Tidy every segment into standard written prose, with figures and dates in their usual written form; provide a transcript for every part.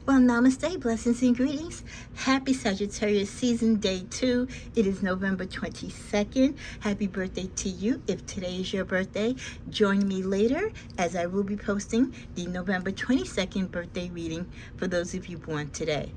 Well, namaste, blessings and greetings. Happy Sagittarius season day 2. It is November 22nd. Happy birthday to you. If today is your birthday, join me later as I will be posting the November 22nd birthday reading for those of you born today.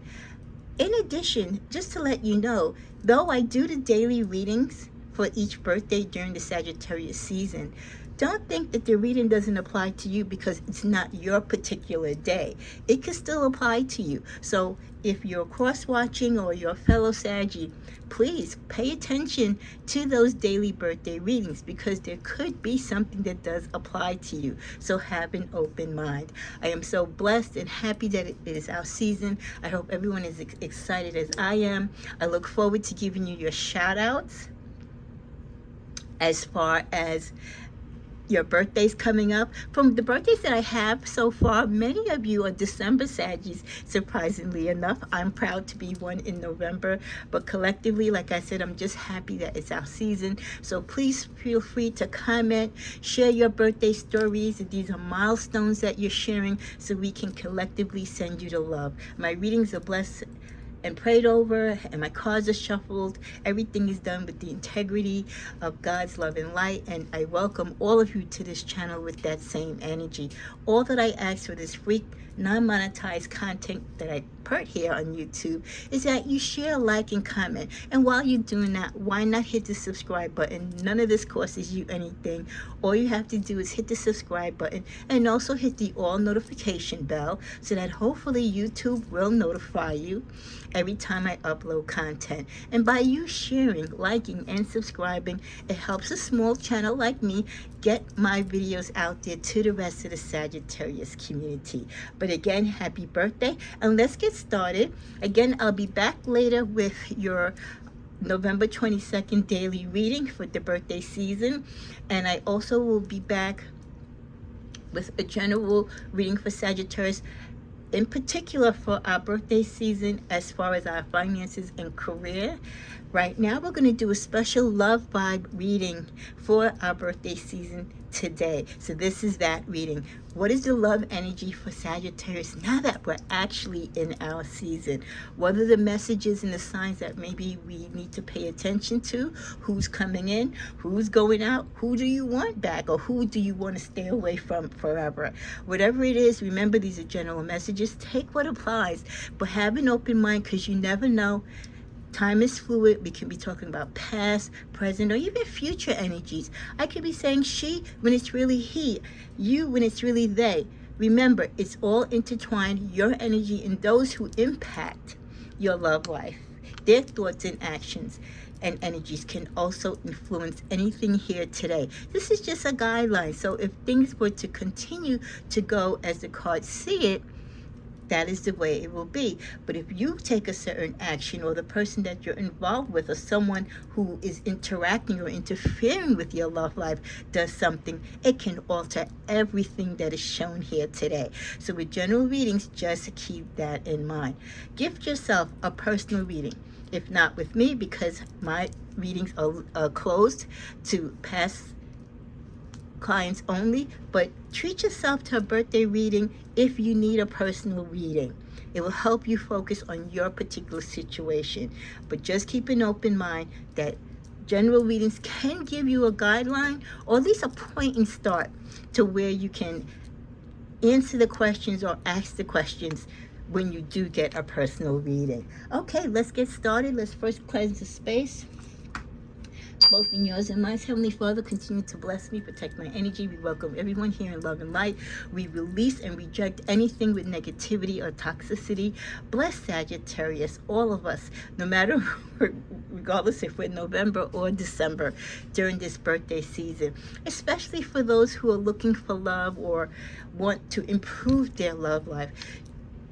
In addition, just to let you know, though I do the daily readings for each birthday during the Sagittarius season, don't think that the reading doesn't apply to you because it's not your particular day. It can still apply to you. So if you're cross-watching or you're a fellow Saggy, please pay attention to those daily birthday readings because there could be something that does apply to you. So have an open mind. I am so blessed and happy that it is our season. I hope everyone is excited as I am. I look forward to giving you your shout-outs as far as your birthdays coming up. From the birthdays that I have so far, many of you are December Saggies, surprisingly enough. I'm proud to be one in November, but collectively, like I said, I'm just happy that it's our season. So please feel free to comment, share your birthday stories. These are milestones that you're sharing so we can collectively send you the love. My readings are blessed and prayed over, and my cards are shuffled. Everything is done with the integrity of God's love and light, and I welcome all of you to this channel with that same energy. All that I ask for this free non-monetized content that I put here on YouTube is that you share, like, and comment. And while you're doing that, why not hit the subscribe button? None of this costs you anything. All you have to do is hit the subscribe button and also hit the all notification bell so that hopefully YouTube will notify you every time I upload content. And by you sharing, liking, and subscribing, it helps a small channel like me get my videos out there to the rest of the Sagittarius community. But again, happy birthday, and let's get started. Again, I'll be back later with your November 22nd daily reading for the birthday season, and I also will be back with a general reading for Sagittarius, in particular for our birthday season as far as our finances and career. Right now we're going to do a special love vibe reading for our birthday season today. So this is that reading. What is the love energy for Sagittarius now that we're actually in our season? What are the messages and the signs that maybe we need to pay attention to? Who's coming in? Who's going out? Who do you want back? Or who do you want to stay away from forever? Whatever it is, remember these are general messages. Take what applies, but have an open mind because you never know. Time is fluid. We can be talking about past, present, or even future energies. I could be saying she when it's really he, you when it's really they. Remember, it's all intertwined, your energy and those who impact your love life. Their thoughts and actions and energies can also influence anything here today. This is just a guideline. So if things were to continue to go as the cards see it, that is the way it will be. But if you take a certain action, or the person that you're involved with, or someone who is interacting or interfering with your love life does something, it can alter everything that is shown here today. So with general readings, just keep that in mind. Gift yourself a personal reading. If not with me, because my readings are closed to past clients only, but treat yourself to a birthday reading if you need a personal reading. It will help you focus on your particular situation, but just keep an open mind that general readings can give you a guideline, or at least a point and start to where you can answer the questions or ask the questions when you do get a personal reading. Okay, let's get started. Let's first cleanse the space, both in yours and mine. Heavenly Father, continue to bless me, protect my energy. We welcome everyone here in love and light. We release and reject anything with negativity or toxicity. Bless Sagittarius, all of us, no matter, regardless if we're November or December, during this birthday season, especially for those who are looking for love or want to improve their love life.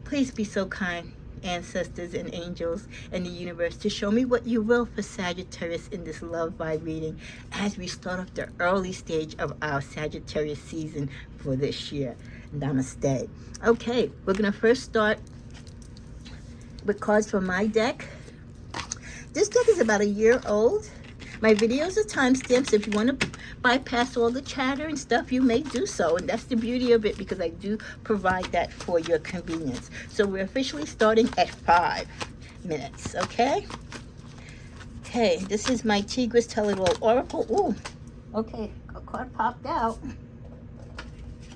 Please be so kind, ancestors and angels and the universe, to show me what you will for Sagittarius in this love vibe reading as we start off the early stage of our Sagittarius season for this year. Namaste. Okay, we're going to first start with cards from my deck. This deck is about a year old. My videos are timestamps. If you want to bypass all the chatter and stuff, you may do so. And that's the beauty of it, because I do provide that for your convenience. So we're officially starting at 5 minutes, okay? Okay, this is my Tigress Tell-It-All Oracle. Ooh, okay, a card popped out.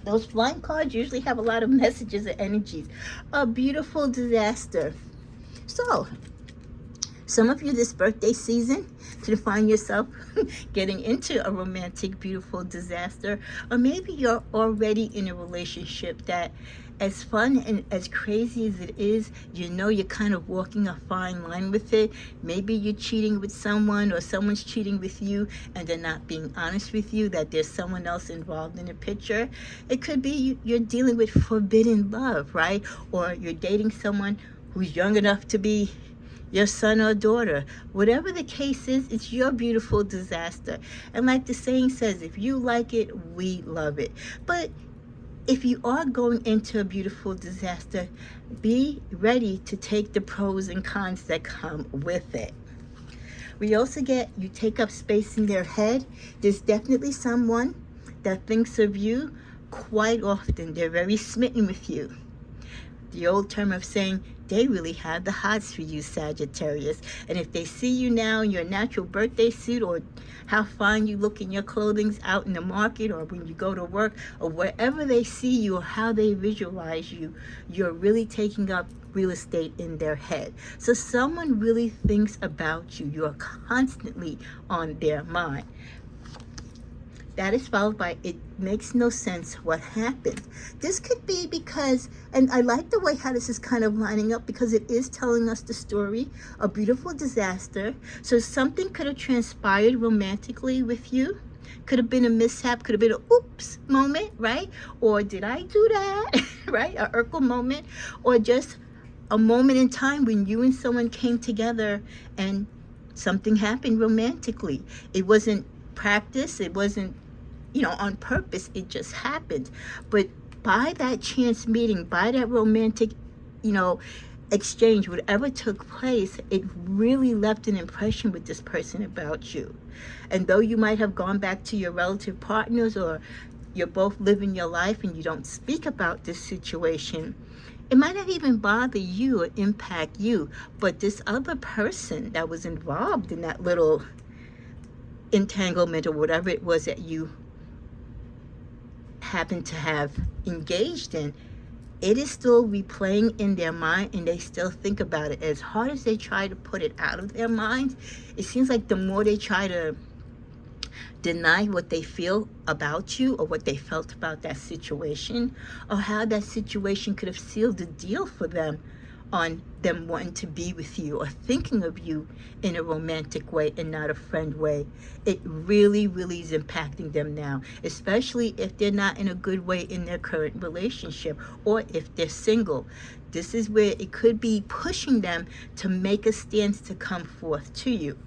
Those flying cards usually have a lot of messages and energies. A beautiful disaster. So, some of you this birthday season could find yourself getting into a romantic, beautiful disaster. Or maybe you're already in a relationship that, as fun and as crazy as it is, you know you're kind of walking a fine line with it. Maybe you're cheating with someone, or someone's cheating with you and they're not being honest with you, that there's someone else involved in the picture. It could be you're dealing with forbidden love, right? Or you're dating someone who's young enough to be your son or daughter. Whatever the case is, it's your beautiful disaster. And like the saying says, if you like it, we love it. But if you are going into a beautiful disaster, be ready to take the pros and cons that come with it. We also get, you take up space in their head. There's definitely someone that thinks of you quite often. They're very smitten with you. The old term of saying, they really have the hots for you, Sagittarius. And if they see you now in your natural birthday suit, or how fine you look in your clothing out in the market, or when you go to work, or wherever they see you, or how they visualize you, you're really taking up real estate in their head. So someone really thinks about you. You're constantly on their mind. That is followed by, it makes no sense what happened. This could be because, and I like the way how this is kind of lining up, because it is telling us the story, a beautiful disaster. So something could have transpired romantically with you. Could have been a mishap, could have been an oops moment, right? Or did I do that, right? A Urkel moment, or just a moment in time when you and someone came together and something happened romantically. It wasn't practice, it wasn't, on purpose, it just happened. But by that chance meeting, by that romantic, exchange, whatever took place, it really left an impression with this person about you. And though you might have gone back to your relative partners, or you're both living your life and you don't speak about this situation, it might not even bother you or impact you. But this other person that was involved in that little entanglement, or whatever it was that you happen to have engaged in, it is still replaying in their mind, and they still think about it. As hard as they try to put it out of their minds, it seems like the more they try to deny what they feel about you, or what they felt about that situation, or how that situation could have sealed the deal for them on them wanting to be with you, or thinking of you in a romantic way and not a friend way. It really, really is impacting them now, especially if they're not in a good way in their current relationship, or if they're single. This is where it could be pushing them to make a stance to come forth to you.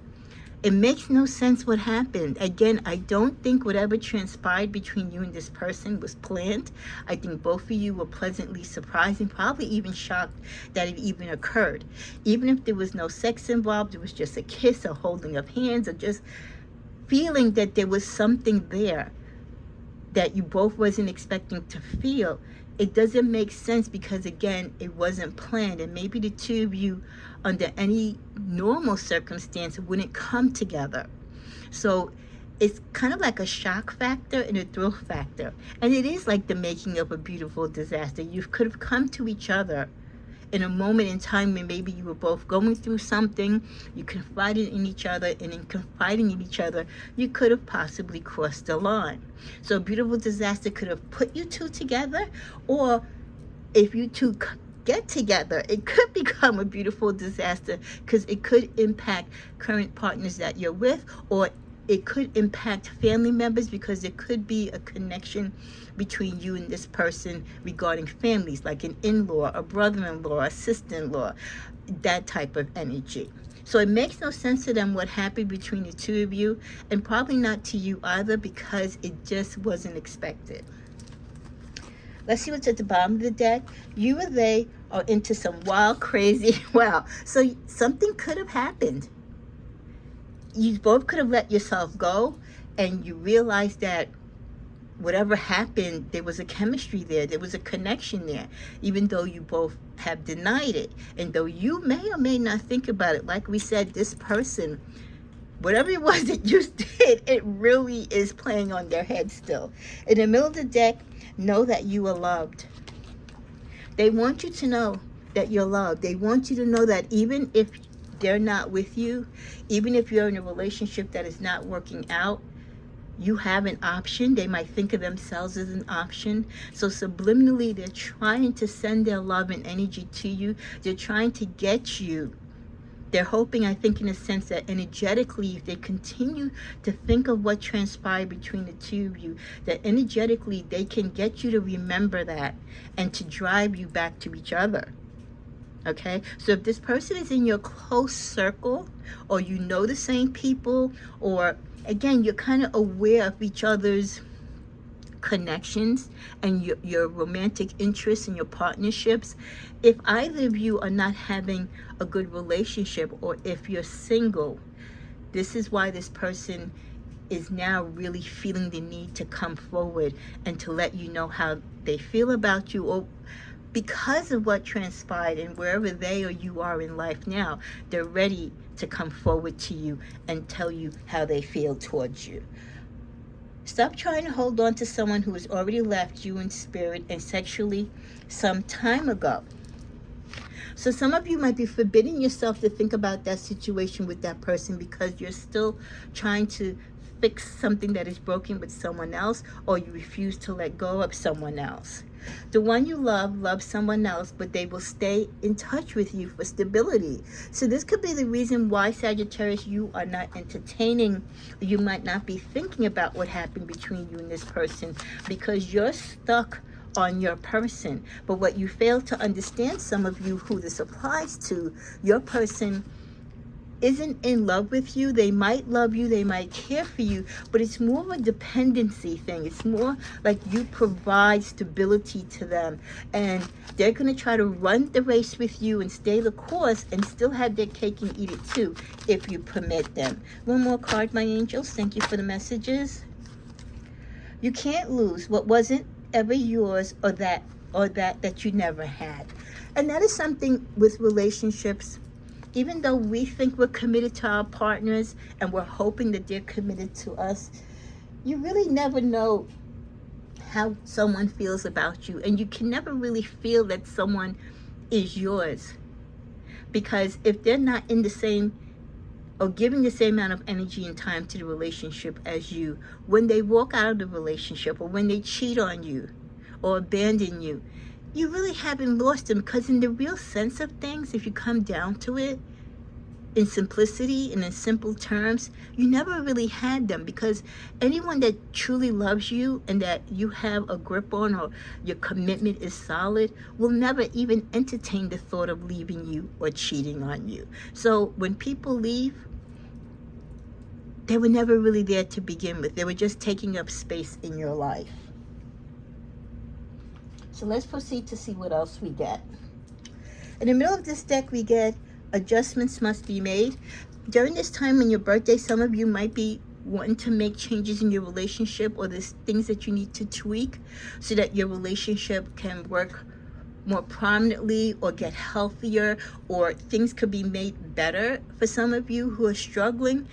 It makes no sense what happened. Again, I don't think whatever transpired between you and this person was planned. I think both of you were pleasantly surprised, and probably even shocked that it even occurred. Even if there was no sex involved, it was just a kiss, a holding of hands, or just feeling that there was something there that you both wasn't expecting to feel. It doesn't make sense, because again, it wasn't planned. And maybe the two of you, under any normal circumstance, wouldn't come together. So it's kind of like a shock factor and a thrill factor. And it is like the making of a beautiful disaster. You could have come to each other in a moment in time when maybe you were both going through something, you confided in each other, and in confiding in each other, you could have possibly crossed the line. So a beautiful disaster could have put you two together, or if you two get together, it could become a beautiful disaster, because it could impact current partners that you're with, or it could impact family members, because there could be a connection between you and this person regarding families, like an in-law, a brother-in-law, a sister-in-law, that type of energy. So it makes no sense to them what happened between the two of you, and probably not to you either, because it just wasn't expected. Let's see what's at the bottom of the deck. You or they are into some wild, crazy, wow. So something could have happened. you both could have let yourself go, and you realize that whatever happened, there was a chemistry there, there was a connection there, even though you both have denied it. And though you may or may not think about it, like we said, this person, whatever it was that you did, it really is playing on their head still. In the middle of the deck, know that you are loved. They want you to know that you're loved. They want you to know that even if they're not with you, even if you're in a relationship that is not working out, you have an option. They might think of themselves as an option. So subliminally, they're trying to send their love and energy to you. They're trying to get you. They're hoping, I think, in a sense that energetically, if they continue to think of what transpired between the two of you, that energetically they can get you to remember that and to drive you back to each other. Okay? So if this person is in your close circle, or you know the same people, or again, you're kind of aware of each other's connections and your romantic interests and your partnerships, if either of you are not having a good relationship, or if you're single, this is why this person is now really feeling the need to come forward and to let you know how they feel about you, or because of what transpired, and wherever they or you are in life now, they're ready to come forward to you and tell you how they feel towards you. Stop trying to hold on to someone who has already left you in spirit and sexually some time ago. So some of you might be forbidding yourself to think about that situation with that person because you're still trying to fix something that is broken with someone else, or you refuse to let go of someone else. The one you love loves someone else, but they will stay in touch with you for stability. So this could be the reason why, Sagittarius, you are not entertaining, you might not be thinking about what happened between you and this person, because you're stuck on your person. But what you fail to understand, some of you who this applies to, your person isn't in love with you. They might love you, they might care for you, but it's more of a dependency thing. It's more like you provide stability to them, and they're going to try to run the race with you and stay the course and still have their cake and eat it too, if you permit them. One more card, my angels. Thank you for the messages. You can't lose what wasn't ever yours, or that you never had. And that is something with relationships. Even though we think we're committed to our partners and we're hoping that they're committed to us, you really never know how someone feels about you. And you can never really feel that someone is yours. Because if they're not in the same, or giving the same amount of energy and time to the relationship as you, when they walk out of the relationship, or when they cheat on you or abandon you, you really haven't lost them. Because in the real sense of things, if you come down to it, in simplicity and in simple terms, you never really had them. Because anyone that truly loves you and that you have a grip on, or your commitment is solid, will never even entertain the thought of leaving you or cheating on you. So when people leave, they were never really there to begin with. They were just taking up space in your life. So let's proceed to see what else we get. In the middle of this deck, we get adjustments must be made. During this time on your birthday, some of you might be wanting to make changes in your relationship, or there's things that you need to tweak so that your relationship can work more prominently or get healthier, or things could be made better for some of you who are struggling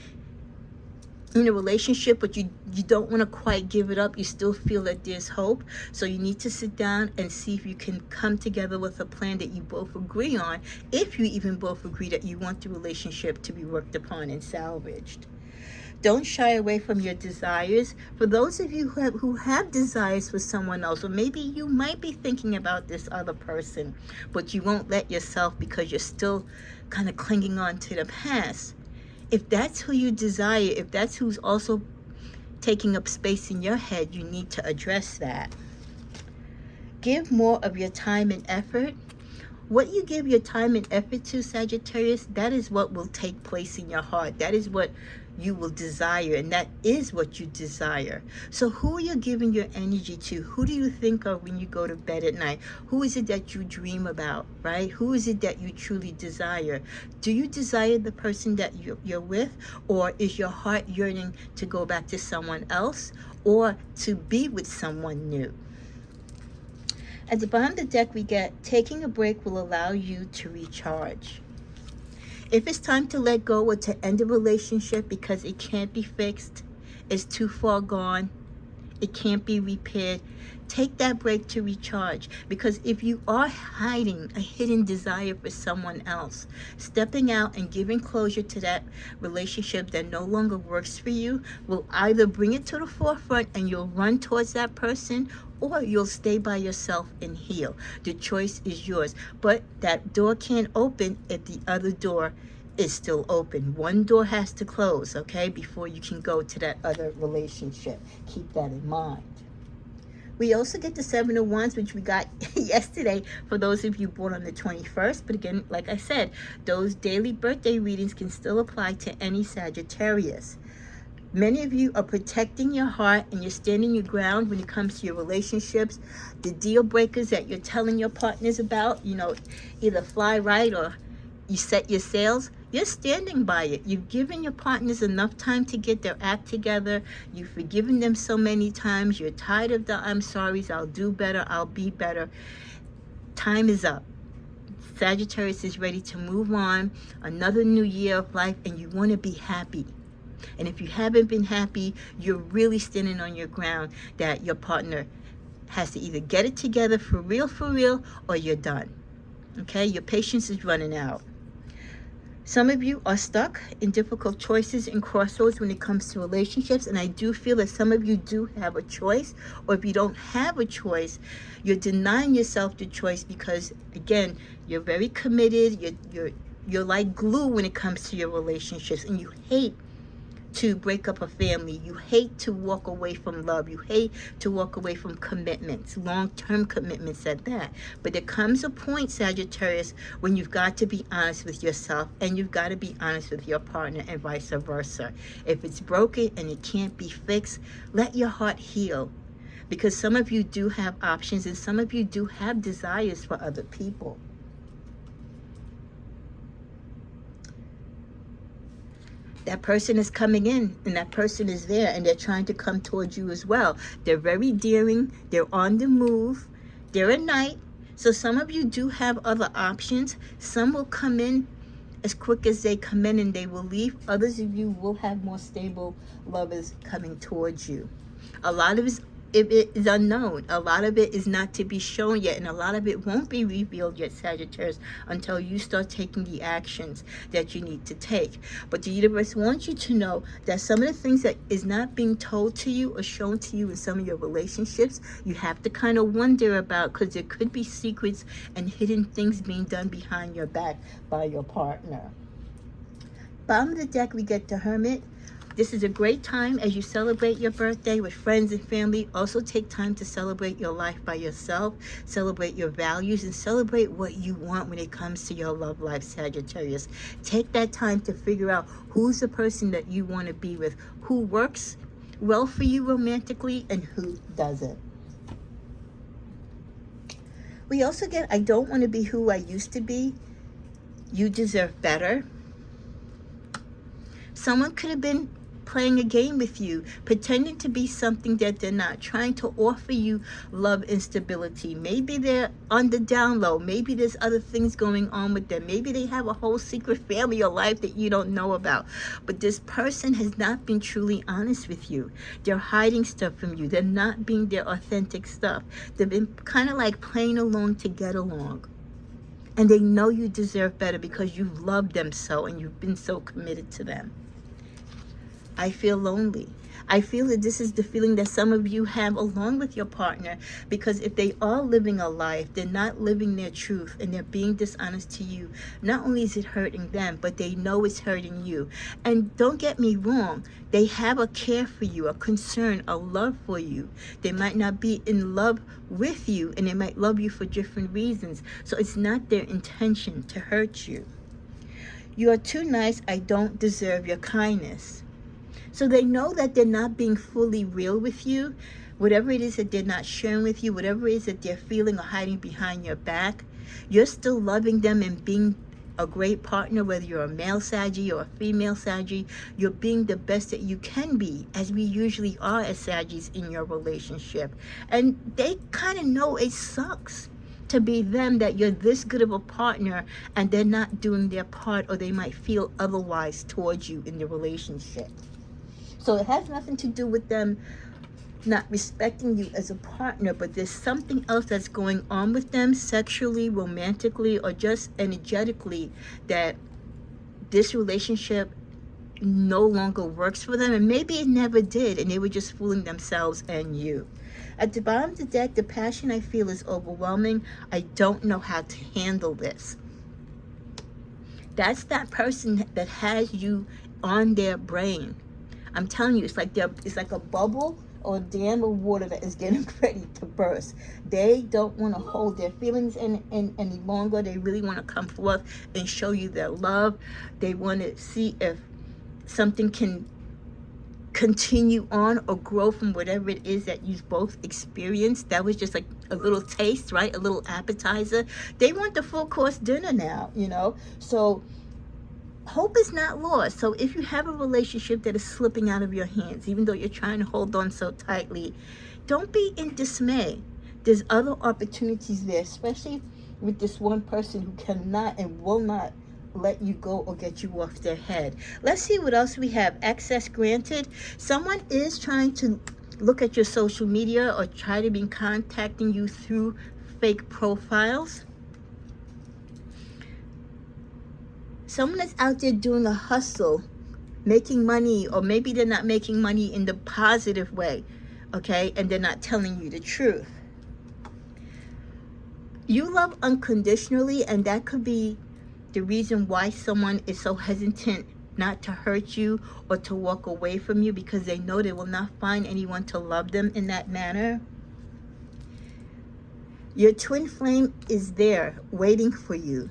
in a relationship, but you don't want to quite give it up. You still feel that there's hope. So you need to sit down and see if you can come together with a plan that you both agree on, if you even both agree that you want the relationship to be worked upon and salvaged. Don't shy away from your desires. For those of you who have desires for someone else, or maybe you might be thinking about this other person, but you won't let yourself because you're still kind of clinging on to the past. If that's who you desire, if that's who's also taking up space in your head, you need to address that. Give more of your time and effort. What you give your time and effort to, Sagittarius, that is what will take place in your heart. That is what you will desire, and that is what you desire. So who are you giving your energy to? Who do you think of when you go to bed at night? Who is it that you dream about, right? Who is it that you truly desire? Do you desire the person that you're with, or is your heart yearning to go back to someone else or to be with someone new? At the bottom of the deck, we get taking a break will allow you to recharge. If it's time to let go or to end a relationship because it can't be fixed, it's too far gone, it can't be repaired, take that break to recharge. Because if you are hiding a hidden desire for someone else, stepping out and giving closure to that relationship that no longer works for you will either bring it to the forefront and you'll run towards that person, or you'll stay by yourself and heal. The choice is yours. But that door can't open if the other door is still open. One door has to close, okay, before you can go to that other relationship. Keep that in mind. We also get the Seven of Wands, which we got yesterday for those of you born on the 21st. But again, like I said, those daily birthday readings can still apply to any Sagittarius. Many of you are protecting your heart and you're standing your ground when it comes to your relationships. The deal breakers that you're telling your partners about, either fly right or you set your sails, you're standing by it. You've given your partners enough time to get their act together. You've forgiven them so many times. You're tired of the I'm sorry's, I'll do better, I'll be better. Time is up. Sagittarius is ready to move on. Another new year of life, and you want to be happy. And if you haven't been happy, you're really standing on your ground that your partner has to either get it together for real, or you're done. Okay? Your patience is running out. Some of you are stuck in difficult choices and crossroads when it comes to relationships. And I do feel that some of you do have a choice. Or if you don't have a choice, you're denying yourself the choice because, again, you're very committed. You're like glue when it comes to your relationships. And you hate to break up a family. You hate to walk away from love. You hate to walk away from commitments, long-term commitments at that. But there comes a point, Sagittarius, when you've got to be honest with yourself and you've got to be honest with your partner and vice versa. If it's broken and it can't be fixed, let your heart heal. Because some of you do have options and some of you do have desires for other people. That person is coming in and that person is there and they're trying to come towards you as well. They're very daring. They're on the move. They're a knight. So some of you do have other options. Some will come in as quick as they come in and they will leave. Others of you will have more stable lovers coming towards you. A lot of it is unknown. A lot of it is not to be shown yet, and a lot of it won't be revealed yet, Sagittarius, until you start taking the actions that you need to take. But the universe wants you to know that some of the things that is not being told to you or shown to you in some of your relationships, you have to kind of wonder about, because there could be secrets and hidden things being done behind your back by your partner. Bottom of the deck, we get the Hermit. This is a great time as you celebrate your birthday with friends and family. Also take time to celebrate your life by yourself, celebrate your values, and celebrate what you want when it comes to your love life, Sagittarius. Take that time to figure out who's the person that you want to be with, who works well for you romantically and who doesn't. We also get, I don't want to be who I used to be. You deserve better. Someone could have been playing a game with you, pretending to be something that they're not, trying to offer you love and stability. Maybe they're on the down low. Maybe there's other things going on with them. Maybe they have a whole secret family or life that you don't know about. But this person has not been truly honest with you. They're hiding stuff from you. They're not being their authentic stuff. They've been kind of like playing along to get along. And they know you deserve better because you've loved them so and you've been so committed to them. I feel lonely. I feel that this is the feeling that some of you have along with your partner, because if they are living a life, they're not living their truth and they're being dishonest to you. Not only is it hurting them, but they know it's hurting you. And don't get me wrong, they have a care for you, a concern, a love for you. They might not be in love with you and they might love you for different reasons. So it's not their intention to hurt you. You are too nice. I don't deserve your kindness. So they know that they're not being fully real with you. Whatever it is that they're not sharing with you, whatever it is that they're feeling or hiding behind your back, you're still loving them and being a great partner, whether you're a male Saggy or a female Saggy. You're being the best that you can be, as we usually are as Saggies in your relationship. And they kind of know it sucks to be them, that you're this good of a partner and they're not doing their part, or they might feel otherwise towards you in the relationship. So it has nothing to do with them not respecting you as a partner, but there's something else that's going on with them sexually, romantically, or just energetically, that this relationship no longer works for them. And maybe it never did, and they were just fooling themselves and you. At the bottom of the deck, the passion I feel is overwhelming. I don't know how to handle this. That's that person that has you on their brain. I'm telling you, it's like a bubble or a dam of water that is getting ready to burst. They don't want to hold their feelings in any longer. They really want to come forth and show you their love. They want to see if something can continue on or grow from whatever it is that you've both experienced. That was just like a little taste, right? A little appetizer. They want the full course dinner now, you know? So hope is not lost. So if you have a relationship that is slipping out of your hands, even though you're trying to hold on so tightly, don't be in dismay. There's other opportunities there, especially with this one person who cannot and will not let you go or get you off their head. Let's see what else we have. Access granted. Someone is trying to look at your social media or try to be contacting you through fake profiles. Someone that's out there doing a hustle, making money, or maybe they're not making money in the positive way, okay? And they're not telling you the truth. You love unconditionally, and that could be the reason why someone is so hesitant not to hurt you or to walk away from you, because they know they will not find anyone to love them in that manner. Your twin flame is there waiting for you.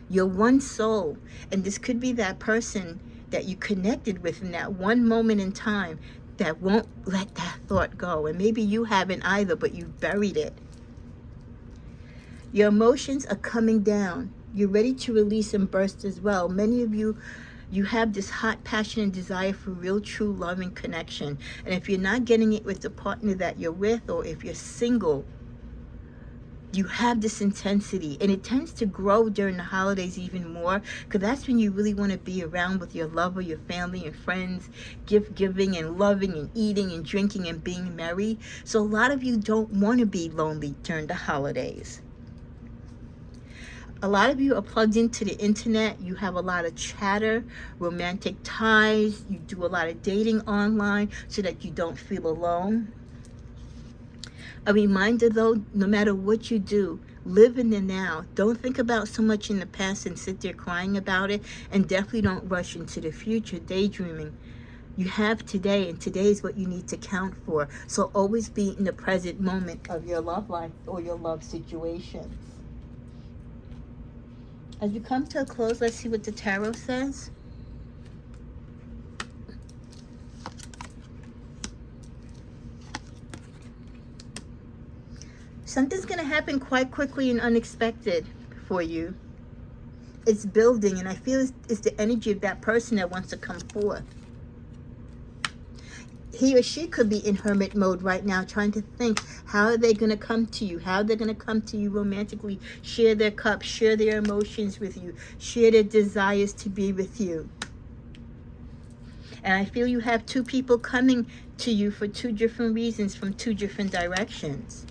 You're one soul, and this could be that person that you connected with in that one moment in time that won't let that thought go. And maybe you haven't either, but you buried it. Your emotions are coming down. You're ready to release and burst as well. Many of you have this hot passion and desire for real, true love and connection. And if you're not getting it with the partner that you're with, or if you're single, you have this intensity, and it tends to grow during the holidays even more, because that's when you really want to be around with your lover, your family and friends, gift giving and loving and eating and drinking and being merry. So a lot of you don't want to be lonely during the holidays. A lot of you are plugged into the internet. You have a lot of chatter, romantic ties. You do a lot of dating online so that you don't feel alone. A reminder though, no matter what you do, live in the now. Don't think about so much in the past and sit there crying about it. And definitely don't rush into the future, daydreaming. You have today, and today is what you need to count for. So always be in the present moment of your love life or your love situations. As we come to a close, let's see what the tarot says. Something's going to happen quite quickly and unexpected for you. It's building, and I feel it's the energy of that person that wants to come forth. He or she could be in hermit mode right now, trying to think, how are they going to come to you? How they're going to come to you romantically, share their cup, share their emotions with you, share their desires to be with you. And I feel you have two people coming to you for two different reasons, from two different directions.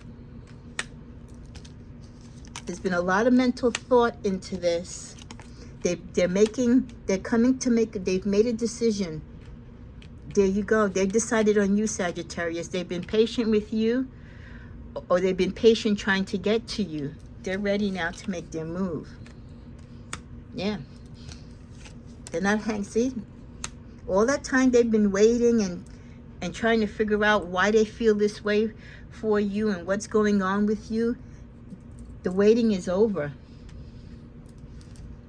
There's been a lot of mental thought into this. They've made a decision. There you go. They've decided on you, Sagittarius. They've been patient with you, or they've been patient trying to get to you. They're ready now to make their move. Yeah. They're not see, all that time they've been waiting and trying to figure out why they feel this way for you and what's going on with you. The waiting is over.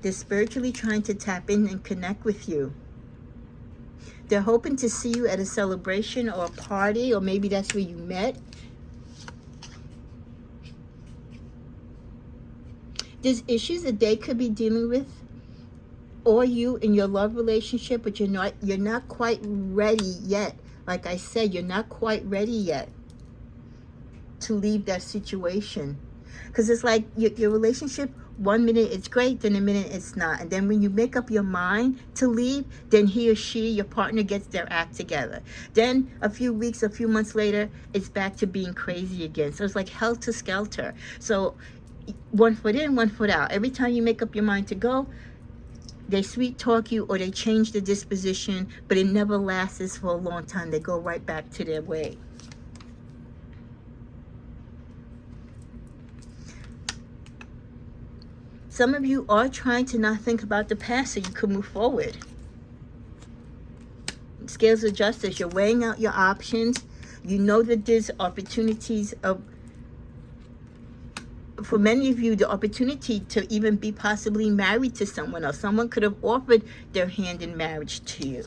They're spiritually trying to tap in and connect with you. They're hoping to see you at a celebration or a party, or maybe that's where you met. There's issues that they could be dealing with, or you in your love relationship, but you're not quite ready yet. Like I said, you're not quite ready yet to leave that situation. Because it's like your relationship, 1 minute it's great, then a minute it's not. And then when you make up your mind to leave, then he or she, your partner, gets their act together. Then a few weeks, a few months later, it's back to being crazy again. So it's like helter skelter. So 1 foot in, 1 foot out. Every time you make up your mind to go, they sweet talk you or they change the disposition, but it never lasts for a long time. They go right back to their way. Some of you are trying to not think about the past so you can move forward. Scales of justice, you're weighing out your options. You know that there's opportunities of, for many of you, the opportunity to even be possibly married to someone else. Someone could have offered their hand in marriage to you.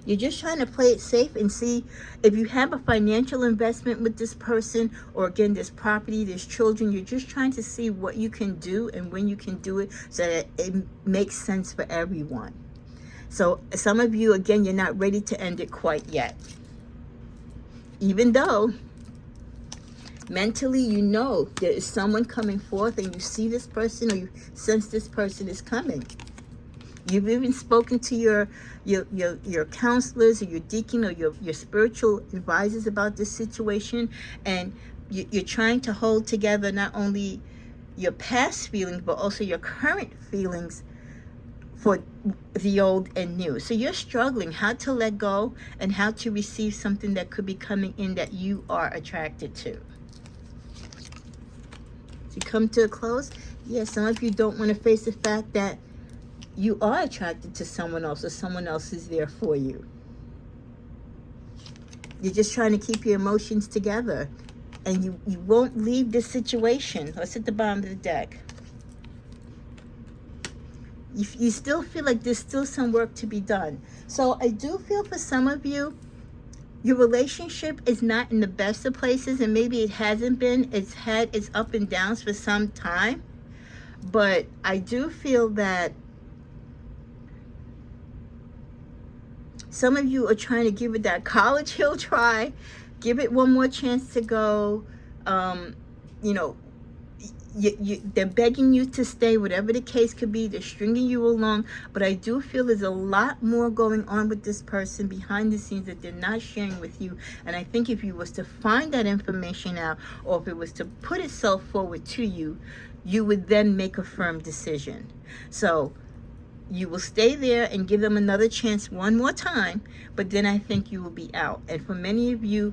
You're just trying to play it safe and see if you have a financial investment with this person, or again, this property, there's children. You're just trying to see what you can do and when you can do it so that it makes sense for everyone. So some of you, again, you're not ready to end it quite yet. Even though mentally you know there is someone coming forth and you see this person or you sense this person is coming. You've even spoken to your counselors or your deacon or your spiritual advisors about this situation, and you're trying to hold together not only your past feelings but also your current feelings for the old and new. So you're struggling how to let go and how to receive something that could be coming in that you are attracted to. To come to a close, yeah, some of you don't want to face the fact that you are attracted to someone else or someone else is there for you. You're just trying to keep your emotions together, and you won't leave this situation. Let's hit the bottom of the deck. You still feel like there's still some work to be done. So I do feel for some of you, your relationship is not in the best of places, and maybe it hasn't been. It's had its up and downs for some time. But I do feel that some of you are trying to give it that college hill try. Give it one more chance to go. They're begging you to stay, whatever the case could be. They're stringing you along. But I do feel there's a lot more going on with this person behind the scenes that they're not sharing with you. And I think if you was to find that information out, or if it was to put itself forward to you, you would then make a firm decision. So you will stay there and give them another chance one more time, but then I think you will be out. And for many of you,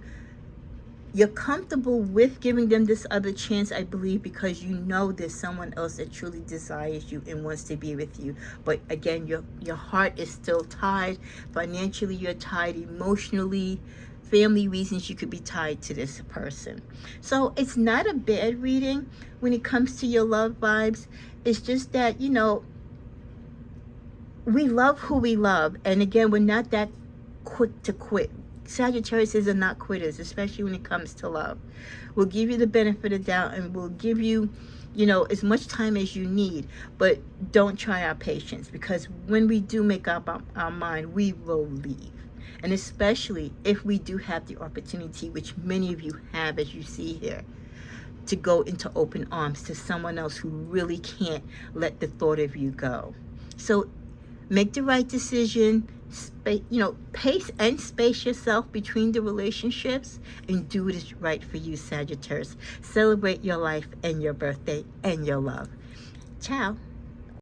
you're comfortable with giving them this other chance, I believe, because you know there's someone else that truly desires you and wants to be with you. But again, your heart is still tied. Financially, you're tied. Emotionally, family reasons, you could be tied to this person. So it's not a bad reading when it comes to your love vibes. It's just that, we love who we love, and again, we're not that quick to quit. Sagittarius are not quitters, especially when it comes to love. We'll give you the benefit of doubt, and we'll give you, as much time as you need, but don't try our patience, because when we do make up our mind, we will leave. And especially if we do have the opportunity, which many of you have, as you see here, to go into open arms to someone else who really can't let the thought of you go. So make the right decision, pace and space yourself between the relationships, and do what is right for you, Sagittarius. Celebrate your life and your birthday and your love. Ciao.